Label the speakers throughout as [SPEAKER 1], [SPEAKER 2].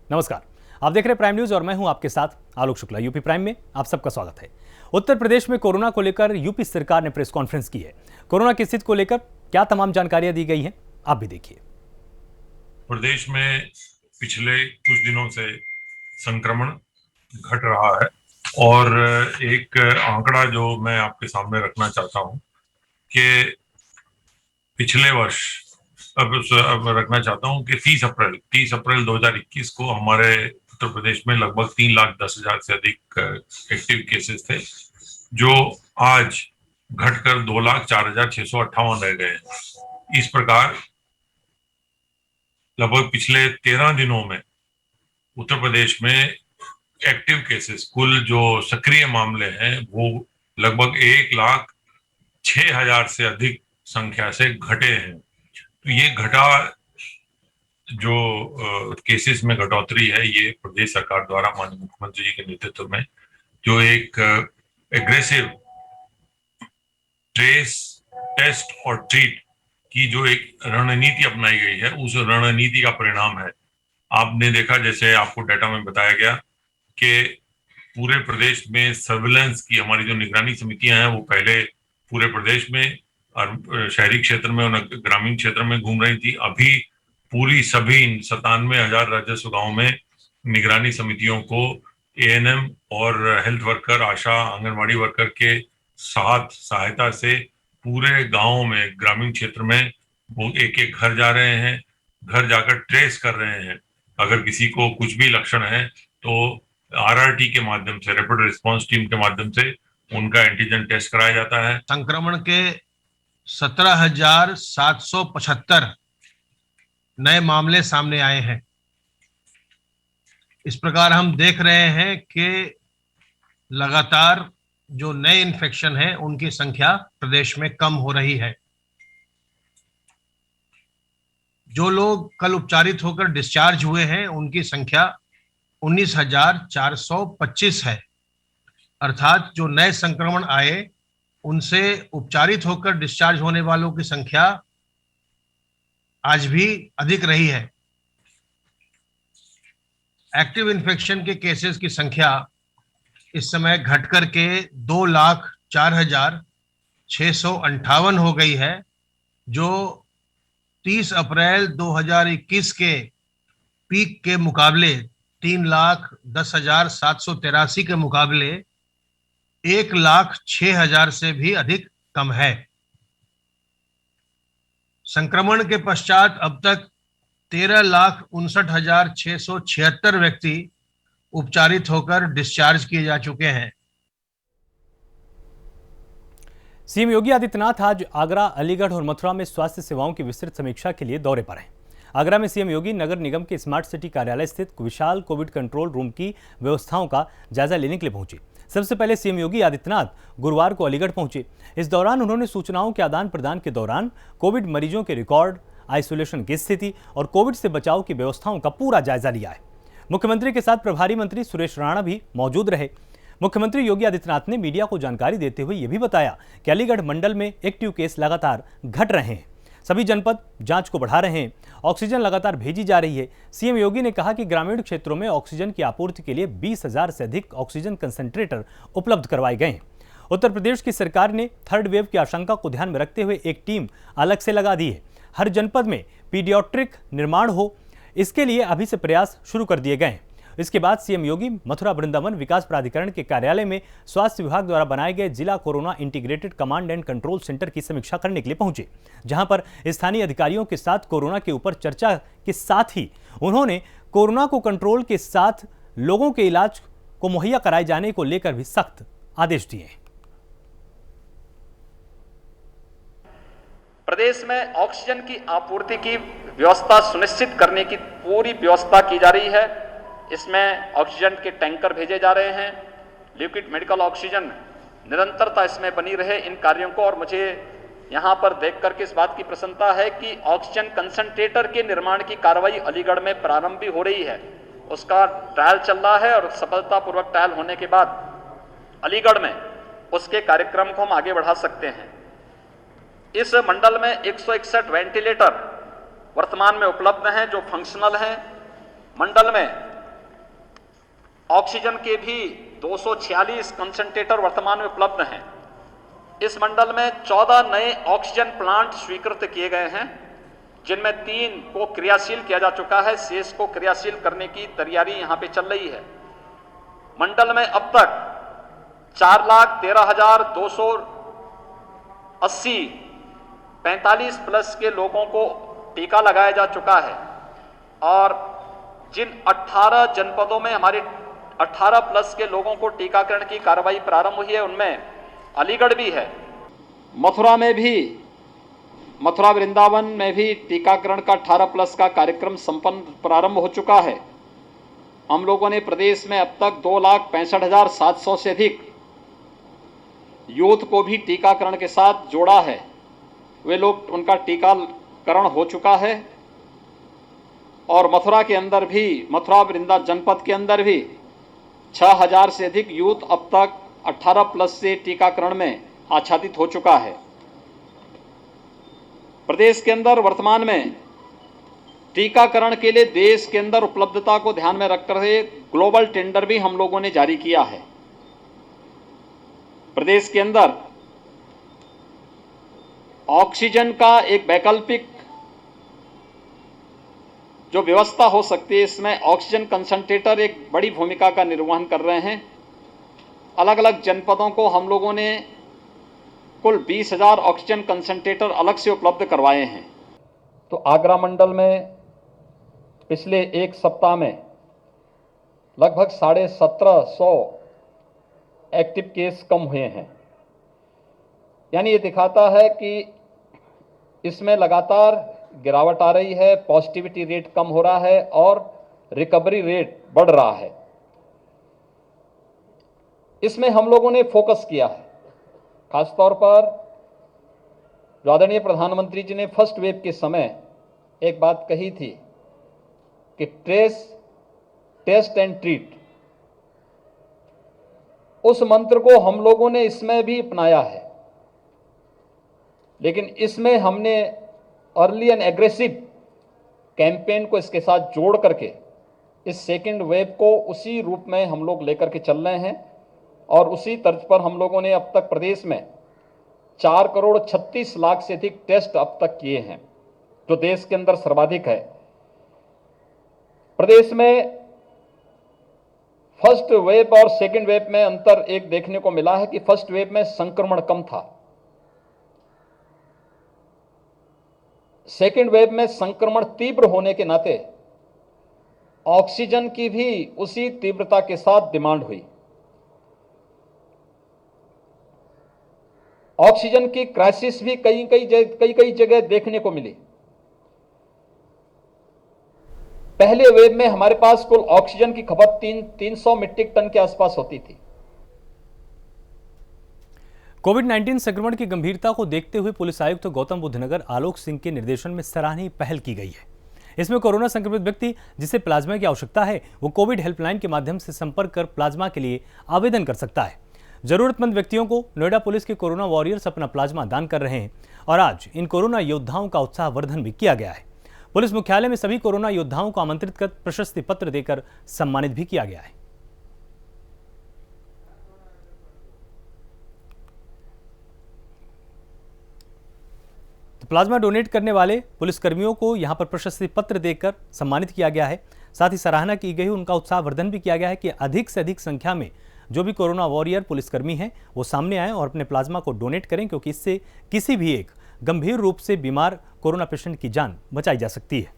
[SPEAKER 1] नमस्कार, आप देख रहे हैं प्राइम न्यूज और मैं हूं आपके साथ आलोक शुक्ला। यूपी प्राइम में आप सबका स्वागत है। उत्तर प्रदेश में कोरोना को लेकर यूपी सरकार ने प्रेस कॉन्फ्रेंस की है। कोरोना की स्थिति को लेकर क्या तमाम जानकारियां दी गई हैं, आप भी देखिए।
[SPEAKER 2] प्रदेश में पिछले कुछ दिनों से संक्रमण घट रहा है और एक आंकड़ा जो मैं आपके सामने रखना चाहता हूं कि पिछले वर्ष अब रखना चाहता हूं कि 30 अप्रैल 2021 को हमारे उत्तर प्रदेश में लगभग 3,10,000 से अधिक एक्टिव केसेस थे, जो आज घटकर 2,04,658 रह गए हैं। इस प्रकार लगभग पिछले 13 दिनों में उत्तर प्रदेश में एक्टिव केसेस, कुल जो सक्रिय मामले हैं, वो लगभग 1,06,000 से अधिक संख्या से घटे हैं। तो ये जो केसेस में घटोतरी है, ये प्रदेश सरकार द्वारा माननीय मुख्यमंत्री जी के नेतृत्व में जो एक एग्रेसिव ट्रेस, टेस्ट और ट्रीट की जो एक रणनीति अपनाई गई है, उस रणनीति का परिणाम है। आपने देखा, जैसे आपको डाटा में बताया गया, कि पूरे प्रदेश में सर्विलेंस की हमारी जो निगरानी समितियां हैं, वो पहले पूरे प्रदेश में और शहरी क्षेत्र में और ग्रामीण क्षेत्र में घूम रही थी। अभी पूरी सभी 97,000 राजस्व गांव में निगरानी समितियों को एएनएम और हेल्थ वर्कर, आशा, आंगनवाड़ी वर्कर के साथ सहायता से पूरे गांव में, ग्रामीण क्षेत्र में वो एक एक घर जा रहे हैं, घर जाकर ट्रेस कर रहे हैं। अगर किसी को कुछ भी लक्षण है तो आरआरटी के माध्यम से, रैपिड रिस्पांस टीम के माध्यम से उनका एंटीजन टेस्ट कराया जाता है।
[SPEAKER 3] संक्रमण के 17,775 नए मामले सामने आए हैं। इस प्रकार हम देख रहे हैं कि लगातार जो नए इन्फेक्शन है, उनकी संख्या प्रदेश में कम हो रही है। जो लोग कल उपचारित होकर डिस्चार्ज हुए हैं, उनकी संख्या 19,425 है। अर्थात जो नए संक्रमण आए, उनसे उपचारित होकर डिस्चार्ज होने वालों की संख्या आज भी अधिक रही है। एक्टिव इन्फेक्शन के केसेस की संख्या इस समय घटकर के 2,04,658 हो गई है, जो 30 अप्रैल 2021 के पीक के मुकाबले, 3,10,783 के मुकाबले 1,06,000 से भी अधिक कम है। संक्रमण के पश्चात अब तक 13,59,676 व्यक्ति उपचारित होकर डिस्चार्ज किए जा चुके हैं।
[SPEAKER 1] सीएम योगी आदित्यनाथ आज आगरा, अलीगढ़ और मथुरा में स्वास्थ्य सेवाओं की विस्तृत समीक्षा के लिए दौरे पर हैं। आगरा में सीएम योगी नगर निगम के स्मार्ट सिटी कार्यालय स्थित विशाल कोविड कंट्रोल रूम की व्यवस्थाओं का जायजा लेने के लिए पहुंचे। सबसे पहले सीएम योगी आदित्यनाथ गुरुवार को अलीगढ़ पहुंचे। इस दौरान उन्होंने सूचनाओं के आदान प्रदान के दौरान कोविड मरीजों के रिकॉर्ड, आइसोलेशन की स्थिति और कोविड से बचाव की व्यवस्थाओं का पूरा जायजा लिया है। मुख्यमंत्री के साथ प्रभारी मंत्री सुरेश राणा भी मौजूद रहे। मुख्यमंत्री योगी आदित्यनाथ ने मीडिया को जानकारी देते हुए यह भी बताया कि अलीगढ़ मंडल में एक्टिव केस लगातार घट रहे हैं। सभी जनपद जांच को बढ़ा रहे हैं। ऑक्सीजन लगातार भेजी जा रही है। सीएम योगी ने कहा कि ग्रामीण क्षेत्रों में ऑक्सीजन की आपूर्ति के लिए 20,000 से अधिक ऑक्सीजन कंसंट्रेटर उपलब्ध करवाए गए हैं। उत्तर प्रदेश की सरकार ने थर्ड वेव की आशंका को ध्यान में रखते हुए एक टीम अलग से लगा दी है। हर जनपद में पीडियाट्रिक निर्माण हो, इसके लिए अभी से प्रयास शुरू कर दिए गए हैं। इसके बाद सीएम योगी मथुरा वृंदावन विकास प्राधिकरण के कार्यालय में स्वास्थ्य विभाग द्वारा बनाए गए जिला corona integrated command and control centre की समीक्षा करने के लिए पहुंचे, जहां पर स्थानीय अधिकारियों के साथ कोरोना के ऊपर चर्चा के साथ ही उन्होंने कोरोना को कंट्रोल के साथ लोगों के इलाज को मुहैया कराए जाने को लेकर भी सख्त आदेश दिए।
[SPEAKER 4] प्रदेश में ऑक्सीजन की आपूर्ति की व्यवस्था सुनिश्चित करने की पूरी व्यवस्था की जा रही है। इसमें ऑक्सीजन के टैंकर भेजे जा रहे हैं। लिक्विड मेडिकल ऑक्सीजन निरंतरता इसमें बनी रहे, इन कार्यों को। और मुझे यहाँ पर देख करके इस बात की प्रसन्नता है कि ऑक्सीजन कंसंट्रेटर के निर्माण की कार्रवाई अलीगढ़ में प्रारंभ भी हो रही है। उसका ट्रायल चल रहा है और सफलतापूर्वक ट्रायल होने के बाद अलीगढ़ में उसके कार्यक्रम को हम आगे बढ़ा सकते हैं। इस मंडल में 161 वेंटिलेटर वर्तमान में उपलब्ध हैं जो फंक्शनल हैं। मंडल में ऑक्सीजन के भी 246 कंसंट्रेटर वर्तमान में उपलब्ध हैं। इस मंडल में 14 नए ऑक्सीजन प्लांट स्वीकृत किए गए हैं, जिनमें 3 को क्रियाशील किया जा चुका है, शेष को क्रियाशील करने की तैयारी यहां पे चल रही है। मंडल में अब तक 4,13,280 45 प्लस के लोगों को टीका लगाया जा चुका है और जिन 18 जनपदों में हमारे 18 प्लस के लोगों को टीकाकरण की कार्रवाई प्रारंभ हुई है, उनमें अलीगढ़ भी है।
[SPEAKER 5] मथुरा वृंदावन में भी टीकाकरण का 18 प्लस का कार्यक्रम संपन्न प्रारंभ हो चुका है। हम लोगों ने प्रदेश में अब तक 2,65,700 से अधिक यूथ को भी टीकाकरण के साथ जोड़ा है। वे लोग, उनका टीकाकरण हो चुका है और मथुरा के अंदर भी, मथुरा वृंदावन जनपद के अंदर भी 6,000 से अधिक यूथ अब तक 18 प्लस से टीकाकरण में आच्छादित हो चुका है। प्रदेश के अंदर वर्तमान में टीकाकरण के लिए देश के अंदर उपलब्धता को ध्यान में रखकर ग्लोबल टेंडर भी हम लोगों ने जारी किया है। प्रदेश के अंदर ऑक्सीजन का एक वैकल्पिक जो व्यवस्था हो सकती है, इसमें ऑक्सीजन कंसंट्रेटर एक बड़ी भूमिका का निर्वहन कर रहे हैं। अलग अलग जनपदों को हम लोगों ने कुल 20,000 ऑक्सीजन कंसंट्रेटर अलग से उपलब्ध करवाए हैं। तो आगरा मंडल में पिछले एक सप्ताह में लगभग 1750 एक्टिव केस कम हुए हैं। यानी ये दिखाता है कि इसमें लगातार गिरावट आ रही है, पॉजिटिविटी रेट कम हो रहा है और रिकवरी रेट बढ़ रहा है। इसमें हम लोगों ने फोकस किया है, खासतौर पर जो आदरणीय प्रधानमंत्री जी ने फर्स्ट वेव के समय एक बात कही थी कि ट्रेस, टेस्ट एंड ट्रीट, उस मंत्र को हम लोगों ने इसमें भी अपनाया है। लेकिन इसमें हमने अर्ली एंड एग्रेसिव कैंपेन को इसके साथ जोड़ करके इस सेकेंड वेव को उसी रूप में हम लोग लेकर के चल रहे हैं और उसी तर्ज पर हम लोगों ने अब तक प्रदेश में 4,36,00,000 से अधिक टेस्ट अब तक किए हैं, जो देश के अंदर सर्वाधिक है। प्रदेश में फर्स्ट वेव और सेकेंड वेव में अंतर एक देखने को मिला है कि फर्स्ट वेव में संक्रमण कम था, सेकेंड वेव में संक्रमण तीव्र होने के नाते ऑक्सीजन की भी उसी तीव्रता के साथ डिमांड हुई। ऑक्सीजन की क्राइसिस भी कई जगह देखने को मिली। पहले वेव में हमारे पास कुल ऑक्सीजन की खपत 300 मीट्रिक टन के आसपास होती थी।
[SPEAKER 1] कोविड-19 संक्रमण की गंभीरता को देखते हुए पुलिस आयुक्त गौतम बुद्ध नगर आलोक सिंह के निर्देशन में सराहनीय पहल की गई है। इसमें कोरोना संक्रमित व्यक्ति जिसे प्लाज्मा की आवश्यकता है, वो कोविड हेल्पलाइन के माध्यम से संपर्क कर प्लाज्मा के लिए आवेदन कर सकता है। जरूरतमंद व्यक्तियों को नोएडा पुलिस के कोरोना वॉरियर्स अपना प्लाज्मा दान कर रहे हैं और आज इन कोरोना योद्धाओं का उत्साहवर्धन भी किया गया है। पुलिस मुख्यालय में सभी कोरोना योद्धाओं को आमंत्रित कर प्रशस्ति पत्र देकर सम्मानित भी किया गया है। तो प्लाज्मा डोनेट करने वाले पुलिसकर्मियों को यहां पर प्रशस्ति पत्र देकर सम्मानित किया गया है। साथ ही सराहना की गई, उनका उत्साहवर्धन भी किया गया है कि अधिक से अधिक संख्या में जो भी कोरोना वॉरियर पुलिसकर्मी हैं वो सामने आए और अपने प्लाज्मा को डोनेट करें, क्योंकि इससे किसी भी एक गंभीर रूप से बीमार कोरोना पेशेंट की जान बचाई जा सकती है।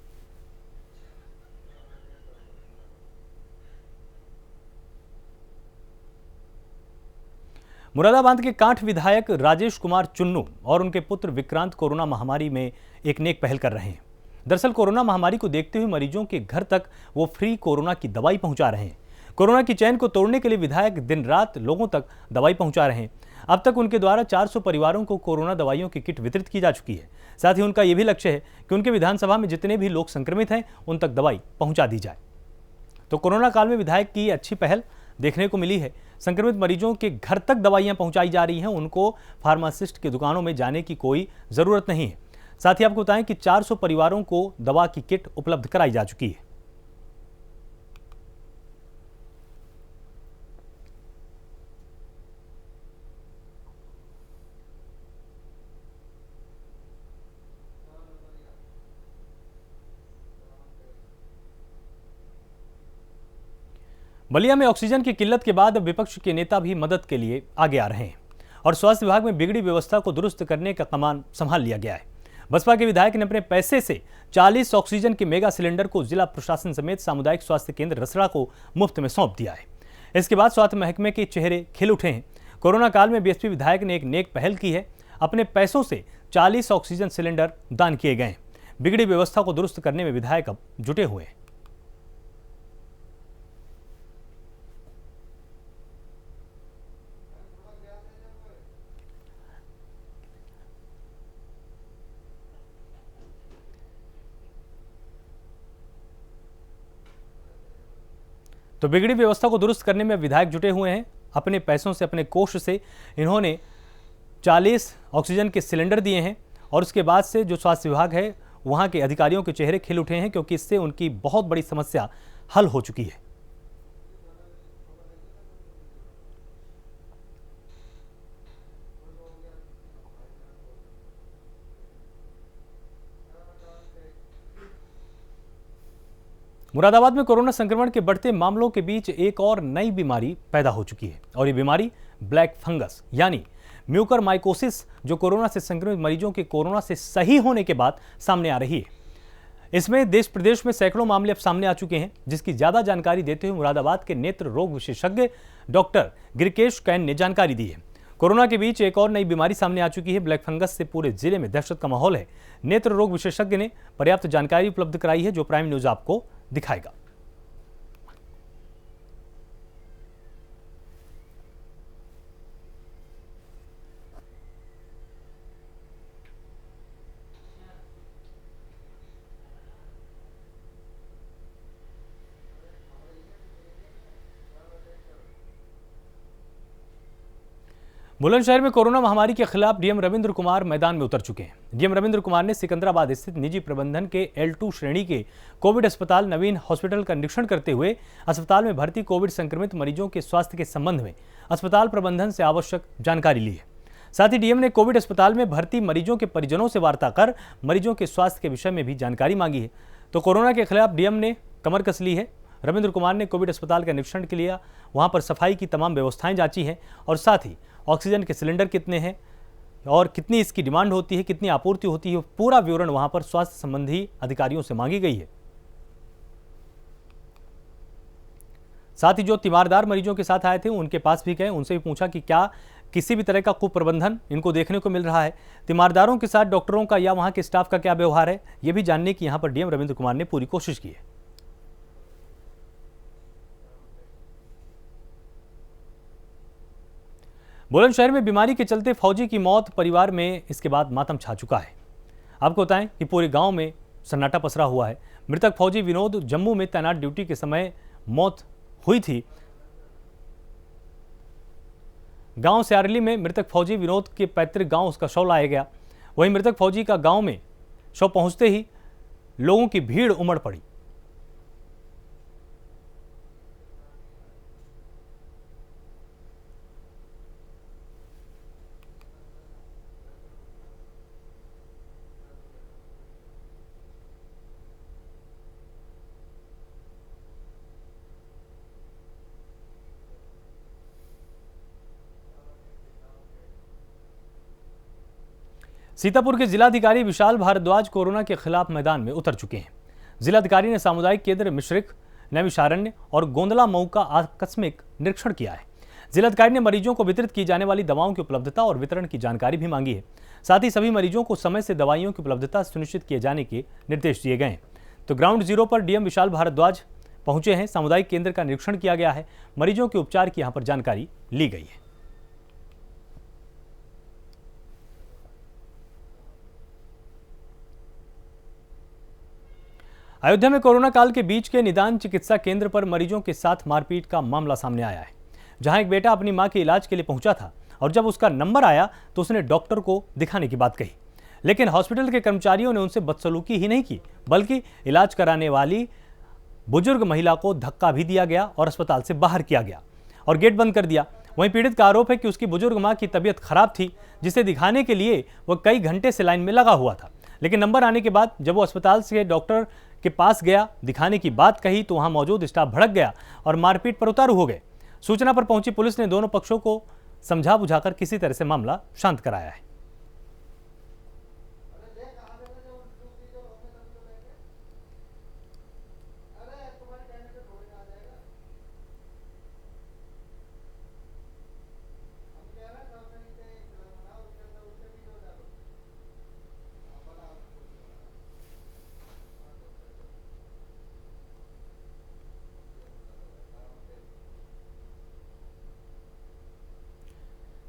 [SPEAKER 1] मुरादाबाद के कांठ विधायक राजेश कुमार चुन्नू और उनके पुत्र विक्रांत कोरोना महामारी में एक नेक पहल कर रहे हैं। दरअसल कोरोना महामारी को देखते हुए मरीजों के घर तक वो फ्री कोरोना की दवाई पहुंचा रहे हैं। कोरोना की चैन को तोड़ने के लिए विधायक दिन रात लोगों तक दवाई पहुंचा रहे हैं। अब तक उनके द्वारा 400 परिवारों को कोरोना दवाइयों की किट वितरित की जा चुकी है। साथ ही उनका यह भी लक्ष्य है कि उनके विधानसभा में जितने भी लोग संक्रमित हैं उन तक दवाई पहुंचा दी जाए। तो कोरोना काल में विधायक की अच्छी पहल देखने को मिली है। संक्रमित मरीजों के घर तक दवाइयां पहुंचाई जा रही हैं, उनको फार्मासिस्ट की दुकानों में जाने की कोई ज़रूरत नहीं है। साथ ही आपको बताएं कि 400 परिवारों को दवा की किट उपलब्ध कराई जा चुकी है। बलिया में ऑक्सीजन की किल्लत के बाद अब विपक्ष के नेता भी मदद के लिए आगे आ रहे हैं और स्वास्थ्य विभाग में बिगड़ी व्यवस्था को दुरुस्त करने का कमान संभाल लिया गया है। बसपा के विधायक ने अपने पैसे से 40 ऑक्सीजन के मेगा सिलेंडर को जिला प्रशासन समेत सामुदायिक स्वास्थ्य केंद्र रसड़ा को मुफ्त में सौंप दिया है। इसके बाद स्वास्थ्य महकमे के चेहरे खिल उठे हैं। कोरोना काल में बीएसपी विधायक ने एक नेक पहल की है। अपने पैसों से 40 ऑक्सीजन सिलेंडर दान किए गए हैं। बिगड़ी व्यवस्था को दुरुस्त करने में विधायक अब जुटे हुए हैं। तो बिगड़ी व्यवस्था को दुरुस्त करने में विधायक जुटे हुए हैं। अपने पैसों से, अपने कोष से इन्होंने 40 ऑक्सीजन के सिलेंडर दिए हैं और उसके बाद से जो स्वास्थ्य विभाग है वहां के अधिकारियों के चेहरे खिल उठे हैं, क्योंकि इससे उनकी बहुत बड़ी समस्या हल हो चुकी है। मुरादाबाद में कोरोना संक्रमण के बढ़ते मामलों के बीच एक और नई बीमारी पैदा हो चुकी है और ये बीमारी ब्लैक फंगस यानी म्यूकरमाइकोसिस, जो कोरोना से संक्रमित मरीजों के कोरोना से सही होने के बाद सामने आ रही है। इसमें देश प्रदेश में सैकड़ों मामले अब सामने आ चुके हैं, जिसकी ज्यादा जानकारी देते हुए मुरादाबाद के नेत्र रोग विशेषज्ञ डॉक्टर गिरिकेश कैन ने जानकारी दी है। कोरोना के बीच एक और नई बीमारी सामने आ चुकी है। ब्लैक फंगस से पूरे जिले में दहशत का माहौल है। नेत्र रोग विशेषज्ञ ने पर्याप्त जानकारी उपलब्ध कराई है, जो प्राइम न्यूज आपको दिखाएगा। बुलंदशहर में कोरोना महामारी के खिलाफ डीएम रविंद्र कुमार मैदान में उतर चुके हैं। डीएम रविंद्र कुमार ने सिकंदराबाद स्थित निजी प्रबंधन के L2 श्रेणी के कोविड अस्पताल नवीन हॉस्पिटल का निरीक्षण करते हुए अस्पताल में भर्ती कोविड संक्रमित मरीजों के स्वास्थ्य के संबंध में अस्पताल प्रबंधन से आवश्यक जानकारी ली है। साथ ही डीएम ने कोविड अस्पताल में भर्ती मरीजों के परिजनों से वार्ता कर मरीजों के स्वास्थ्य के विषय में भी जानकारी मांगी है। तो कोरोना के खिलाफ डीएम ने कमर कस ली है। रविंद्र कुमार ने कोविड अस्पताल का निरीक्षण के लिए वहां पर सफाई की तमाम व्यवस्थाएं जांची हैं और साथ ही ऑक्सीजन के सिलेंडर कितने हैं और कितनी इसकी डिमांड होती है, कितनी आपूर्ति होती है, पूरा विवरण वहां पर स्वास्थ्य संबंधी अधिकारियों से मांगी गई है। साथ ही जो तीमारदार मरीजों के साथ आए थे उनके पास भी गए, उनसे भी पूछा कि क्या किसी भी तरह का कुप्रबंधन इनको देखने को मिल रहा है। तीमारदारों के साथ डॉक्टरों का या वहां के स्टाफ का क्या व्यवहार है, यह भी जानने की यहां पर डीएम रविंद्र कुमार ने पूरी कोशिश की है। बुलंदशहर में बीमारी के चलते फौजी की मौत, परिवार में इसके बाद मातम छा चुका है। आपको बताएं कि पूरे गांव में सन्नाटा पसरा हुआ है। मृतक फौजी विनोद जम्मू में तैनात ड्यूटी के समय मौत हुई थी। गांव स्यारली में मृतक फौजी विनोद के पैतृक गांव उसका शव लाया गया। वहीं मृतक फौजी का गांव में शव पहुंचते ही लोगों की भीड़ उमड़ पड़ी। सीतापुर के जिलाधिकारी विशाल भारद्वाज कोरोना के खिलाफ मैदान में उतर चुके हैं। जिलाधिकारी ने सामुदायिक केंद्र मिश्रिक, नैमिषारण्य और गोंदला मऊ का आकस्मिक निरीक्षण किया है। जिलाधिकारी ने मरीजों को वितरित की जाने वाली दवाओं की उपलब्धता और वितरण की जानकारी भी मांगी है। साथ ही सभी मरीजों को समय से दवाइयों की उपलब्धता सुनिश्चित किए जाने के निर्देश दिए गए हैं। तो ग्राउंड जीरो पर डीएम विशाल भारद्वाज पहुंचे हैं। सामुदायिक केंद्र का निरीक्षण किया गया है। मरीजों के उपचार की यहां पर जानकारी ली गई है। अयोध्या में कोरोना काल के बीच के निदान चिकित्सा केंद्र पर मरीजों के साथ मारपीट का मामला सामने आया है, जहां एक बेटा अपनी मां के इलाज के लिए पहुंचा था और जब उसका नंबर आया तो उसने डॉक्टर को दिखाने की बात कही, लेकिन हॉस्पिटल के कर्मचारियों ने उनसे बदसलूकी ही नहीं की, बल्कि इलाज कराने वाली बुजुर्ग महिला को धक्का भी दिया गया और अस्पताल से बाहर किया गया और गेट बंद कर दिया। वहीं पीड़ित का आरोप है कि उसकी बुजुर्ग मां की तबीयत खराब थी, जिसे दिखाने के लिए वह कई घंटे से लाइन में लगा हुआ था, लेकिन नंबर आने के बाद जब वो अस्पताल से डॉक्टर के पास गया, दिखाने की बात कही तो वहां मौजूद स्टाफ भड़क गया और मारपीट पर उतारू हो गए। सूचना पर पहुंची पुलिस ने दोनों पक्षों को समझा बुझाकर किसी तरह से मामला शांत कराया है।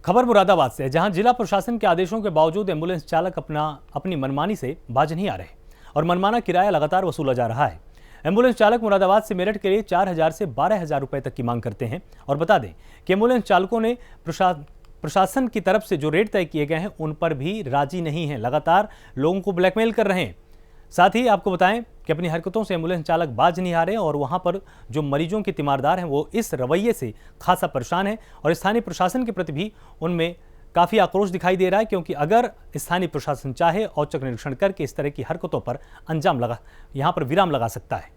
[SPEAKER 1] खबर मुरादाबाद से है, जहां जिला प्रशासन के आदेशों के बावजूद एम्बुलेंस चालक अपनी मनमानी से बाज नहीं आ रहे और मनमाना किराया लगातार वसूला जा रहा है। एम्बुलेंस चालक मुरादाबाद से मेरठ के लिए 4,000 से 12,000 रुपए तक की मांग करते हैं और बता दें कि एम्बुलेंस चालकों ने प्रशासन की तरफ से जो रेट तय किए गए हैं उन पर भी राजी नहीं है, लगातार लोगों को ब्लैकमेल कर रहे हैं। साथ ही आपको बताएं कि अपनी हरकतों से एम्बुलेंस चालक बाज नहीं आ रहे और वहां पर जो मरीजों के तीमारदार हैं वो इस रवैये से खासा परेशान है और स्थानीय प्रशासन के प्रति भी उनमें काफ़ी आक्रोश दिखाई दे रहा है, क्योंकि अगर स्थानीय प्रशासन चाहे औचक निरीक्षण करके इस तरह की हरकतों पर यहां पर विराम लगा सकता है।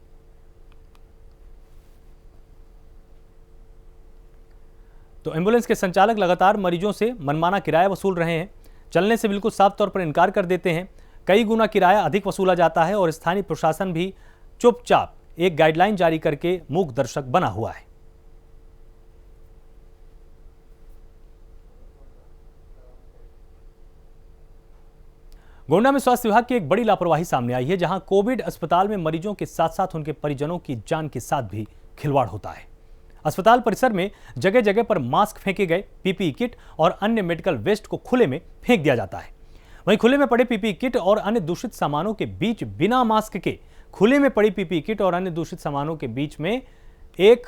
[SPEAKER 1] तो एम्बुलेंस के संचालक लगातार मरीजों से मनमाना किराया वसूल रहे हैं, चलने से बिल्कुल साफ तौर पर इनकार कर देते हैं, कई गुना किराया अधिक वसूला जाता है और स्थानीय प्रशासन भी चुपचाप एक गाइडलाइन जारी करके मूक दर्शक बना हुआ है। गोंडा में स्वास्थ्य विभाग की एक बड़ी लापरवाही सामने आई है, जहां कोविड अस्पताल में मरीजों के साथ साथ उनके परिजनों की जान के साथ भी खिलवाड़ होता है। अस्पताल परिसर में जगह जगह पर मास्क फेंके गए, पीपीई किट और अन्य मेडिकल वेस्ट को खुले में फेंक दिया जाता है। वहीं खुले में पड़े पीपीई किट और अन्य दूषित सामानों के बीच बिना मास्क के खुले में पड़ी पीपीई किट और अन्य दूषित सामानों के बीच में एक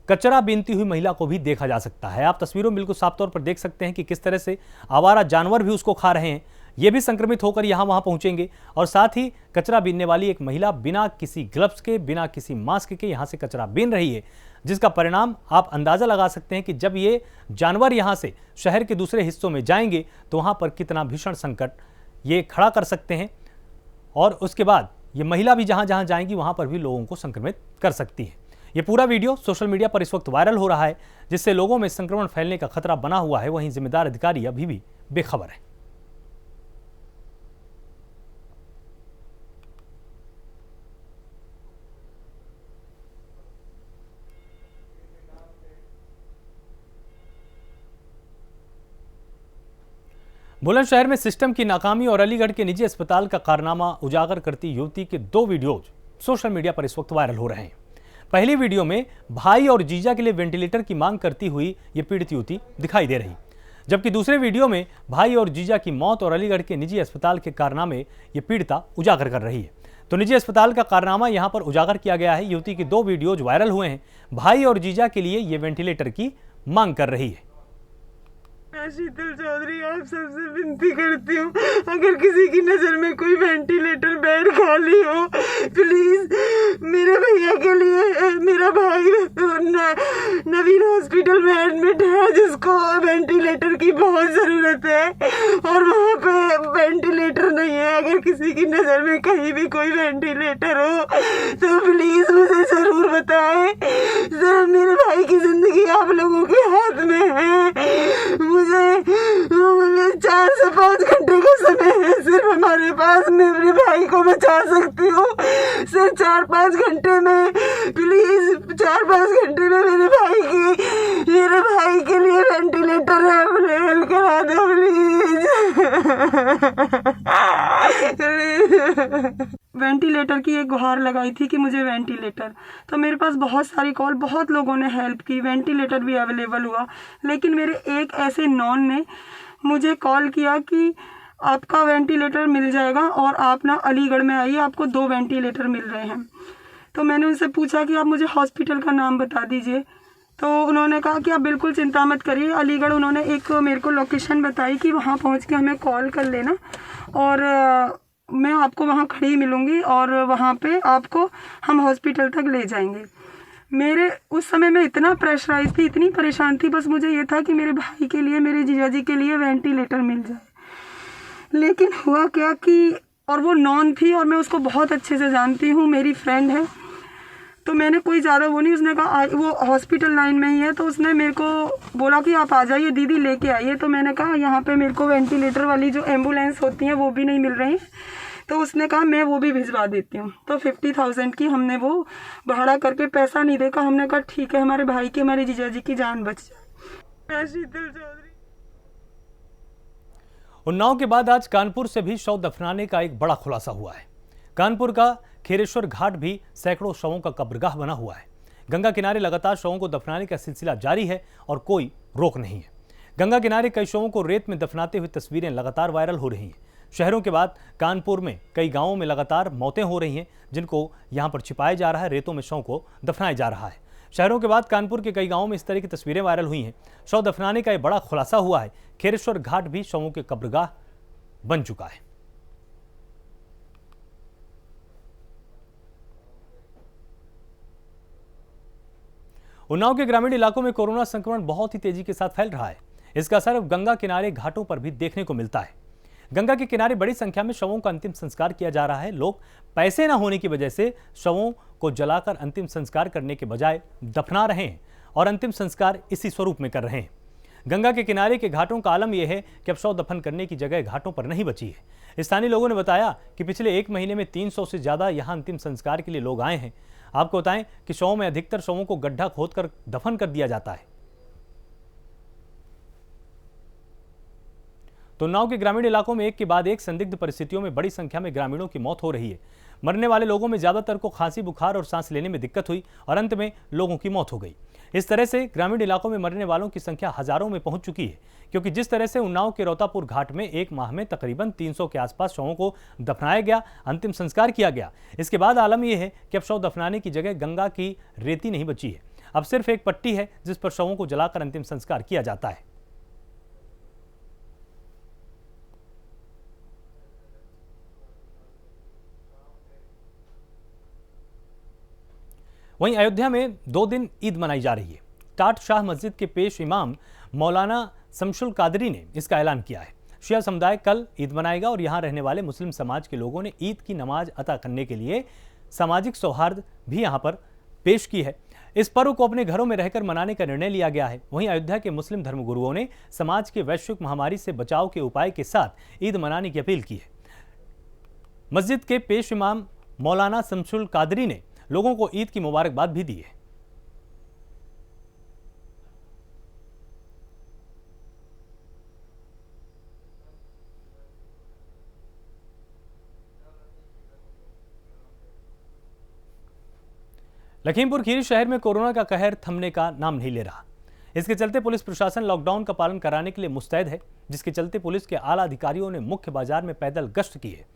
[SPEAKER 1] कचरा बीनती हुई महिला को भी देखा जा सकता है। आप तस्वीरों में बिल्कुल साफ तौर पर देख सकते हैं कि किस तरह से आवारा जानवर भी उसको खा रहे हैं। ये भी संक्रमित होकर यहां वहां पहुंचेंगे और साथ ही कचरा बीनने वाली एक महिला बिना किसी ग्लव्स के, बिना किसी मास्क के यहां से कचरा बीन रही है, जिसका परिणाम आप अंदाजा लगा सकते हैं कि जब ये जानवर यहां से शहर के दूसरे हिस्सों में जाएंगे तो वहां पर कितना भीषण संकट ये खड़ा कर सकते हैं और उसके बाद ये महिला भी जहां जहां जाएंगी वहां पर भी लोगों को संक्रमित कर सकती है। ये पूरा वीडियो सोशल मीडिया पर इस वक्त वायरल हो रहा है, जिससे लोगों में संक्रमण फैलने का खतरा बना हुआ है। वहीं जिम्मेदार अधिकारी अभी भी बेखबर है। बुलंदशहर में सिस्टम की नाकामी और अलीगढ़ के निजी अस्पताल का कारनामा उजागर करती युवती के 2 वीडियोज सोशल मीडिया पर इस वक्त वायरल हो रहे हैं। पहली वीडियो में भाई और जीजा के लिए वेंटिलेटर की मांग करती हुई ये पीड़ित युवती दिखाई दे रही, जबकि दूसरे वीडियो में भाई और जीजा की मौत और अलीगढ़ के निजी अस्पताल के कारनामे ये पीड़िता उजागर कर रही है। तो निजी अस्पताल का कारनामा यहाँ पर उजागर किया गया है। युवती के 2 वीडियोज वायरल हुए हैं। भाई और जीजा के लिए ये वेंटिलेटर की मांग कर रही है।
[SPEAKER 6] मैं शीतल चौधरी आप सबसे विनती करती हूँ, अगर किसी की नज़र में कोई वेंटिलेटर बेड खाली हो, प्लीज़ मेरे भैया के लिए, मेरा भाई नवीन हॉस्पिटल में एडमिट है जिसको वेंटिलेटर की बहुत ज़रूरत है और वहाँ पे वेंटिलेटर नहीं है। अगर किसी की नज़र में कहीं भी कोई वेंटिलेटर हो तो प्लीज़ मुझे ज़रूर बताएं। सर मेरे भाई की ज़िंदगी आप लोगों के हाथ में है। मुझे 4 से 5 घंटे का समय है सिर्फ हमारे पास, मैं अपने भाई को बचा सकती हूँ। सिर्फ 4-5 घंटे में, प्लीज 4-5 घंटे में मेरे भाई के लिए वेंटिलेटर अवेलेबल करा दो प्लीज। वेंटिलेटर की एक गुहार लगाई थी कि मुझे वेंटिलेटर, तो मेरे पास बहुत सारी कॉल, बहुत लोगों ने हेल्प की, वेंटिलेटर भी अवेलेबल हुआ। लेकिन मेरे एक ऐसे नॉन ने मुझे कॉल किया कि आपका वेंटिलेटर मिल जाएगा और आप ना अलीगढ़ में आइए, आपको 2 वेंटिलेटर मिल रहे हैं। तो मैंने उनसे पूछा कि आप मुझे हॉस्पिटल का नाम बता दीजिए। तो उन्होंने कहा कि आप बिल्कुल चिंता मत करिए, अलीगढ़ उन्होंने एक मेरे को लोकेशन बताई कि वहाँ पहुँच के हमें कॉल कर लेना और मैं आपको वहाँ खड़ी मिलूँगी और वहाँ पे आपको हम हॉस्पिटल तक ले जाएंगे। मेरे उस समय में इतना प्रेशराइज थी, इतनी परेशान थी, बस मुझे ये था कि मेरे भाई के लिए, मेरे जीजा जी के लिए वेंटिलेटर मिल जाए। लेकिन हुआ क्या कि और वो नॉन थी और मैं उसको बहुत अच्छे से जानती हूँ, मेरी फ्रेंड है। तो मैंने कोई ज़्यादा वो नहीं, उसने कहा वो हॉस्पिटल लाइन में ही है, तो उसने मेरे को बोला कि आप आ जाइए दीदी, लेके आइए। तो मैंने कहा यहाँ पे मेरे को वेंटिलेटर वाली जो एम्बुलेंस होती हैं वो भी नहीं मिल रही। तो उसने कहा मैं वो भी भिजवा देती हूँ। तो 50,000 की हमने वो भाड़ा करके, पैसा नहीं देखा, हमने कहा ठीक है हमारे भाई की, हमारे जीजा जी की जान बच जाए। मैं शीतल चौधरी।
[SPEAKER 1] उन्नाव के बाद आज कानपुर से भी शव दफनाने का एक बड़ा खुलासा हुआ है। कानपुर का खेरेश्वर घाट भी सैकड़ों शवों का कब्रगाह बना हुआ है। गंगा किनारे लगातार शवों को दफनाने का सिलसिला जारी है और कोई रोक नहीं है। गंगा किनारे कई शवों को रेत में दफनाते हुए तस्वीरें लगातार वायरल हो रही हैं। शहरों के बाद कानपुर में कई गांवों में लगातार मौतें हो रही हैं, जिनको यहां पर छिपाया जा रहा है, रेतों में शवों को दफनाया जा रहा है। शहरों के बाद कानपुर के कई गांवों में इस तरह की तस्वीरें वायरल हुई हैं। शव दफनाने का यह बड़ा खुलासा हुआ है। खेरेश्वर घाट भी शवों के कब्रगाह बन चुका है। उन्नाव के ग्रामीण इलाकों में कोरोना संक्रमण बहुत ही तेजी के साथ फैल रहा है। इसका असर अब गंगा किनारे घाटों पर भी देखने को मिलता है। गंगा के किनारे बड़ी संख्या में शवों का अंतिम संस्कार किया जा रहा है। लोग पैसे न होने की वजह से शवों को जलाकर अंतिम संस्कार करने के बजाय दफना रहे हैं और अंतिम संस्कार इसी स्वरूप में कर रहे हैं। गंगा के किनारे के घाटों का आलम यह है कि अब शव दफन करने की जगह घाटों पर नहीं बची है। स्थानीय लोगों ने बताया कि पिछले एक महीने में 300 से ज्यादा यहां अंतिम संस्कार के लिए लोग आए हैं। आपको बताएं कि शवों में अधिकतर शवों को गड्ढा खोदकर दफन कर दिया जाता है। तो उन्नाव के ग्रामीण इलाकों में एक के बाद एक संदिग्ध परिस्थितियों में बड़ी संख्या में ग्रामीणों की मौत हो रही है। मरने वाले लोगों में ज्यादातर को खांसी, बुखार और सांस लेने में दिक्कत हुई और अंत में लोगों की मौत हो गई। इस तरह से ग्रामीण इलाकों में मरने वालों की संख्या हजारों में पहुंच चुकी है, क्योंकि जिस तरह से उन्नाव के रोतापुर घाट में एक माह में तकरीबन 300 के आसपास शवों को दफनाया गया, अंतिम संस्कार किया गया। इसके बाद आलम यह है कि अब शव दफनाने की जगह गंगा की रेती नहीं बची है। अब सिर्फ एक पट्टी है जिस पर शवों को जलाकर अंतिम संस्कार किया जाता है। वहीं अयोध्या में 2 दिन ईद मनाई जा रही है। टाट शाह मस्जिद के पेश इमाम मौलाना शमशुल कादरी ने इसका ऐलान किया है। शिया समुदाय कल ईद मनाएगा और यहां रहने वाले मुस्लिम समाज के लोगों ने ईद की नमाज अता करने के लिए सामाजिक सौहार्द भी यहां पर पेश की है। इस पर्व को अपने घरों में रहकर मनाने का निर्णय लिया गया है। वहीं अयोध्या के मुस्लिम धर्मगुरुओं ने समाज के वैश्विक महामारी से बचाव के उपाय के साथ ईद मनाने की अपील की है। मस्जिद के पेश इमाम मौलाना शमशुल कादरी ने लोगों को ईद की मुबारकबाद भी दी है। लखीमपुर खीरी शहर में कोरोना का कहर थमने का नाम नहीं ले रहा। इसके चलते पुलिस प्रशासन लॉकडाउन का पालन कराने के लिए मुस्तैद है, जिसके चलते पुलिस के आला अधिकारियों ने मुख्य बाजार में पैदल गश्त की है।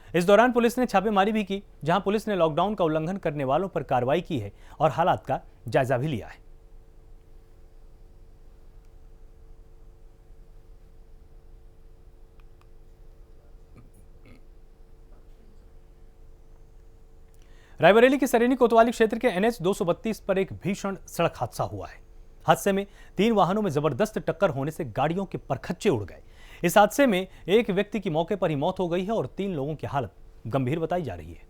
[SPEAKER 1] इस दौरान पुलिस ने छापेमारी भी की, जहां पुलिस ने लॉकडाउन का उल्लंघन करने वालों पर कार्रवाई की है और हालात का जायजा भी लिया है। रायबरेली के सरेनी कोतवाली क्षेत्र के NH 232 पर एक भीषण सड़क हादसा हुआ है। हादसे में 3 वाहनों में जबरदस्त टक्कर होने से गाड़ियों के परखच्चे उड़ गए। इस हादसे में एक व्यक्ति की मौके पर ही मौत हो गई है और 3 लोगों की हालत गंभीर बताई जा रही है।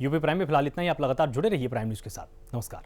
[SPEAKER 1] यूपी प्राइम में फिलहाल इतना ही। आप लगातार जुड़े रहिए प्राइम न्यूज के साथ। नमस्कार।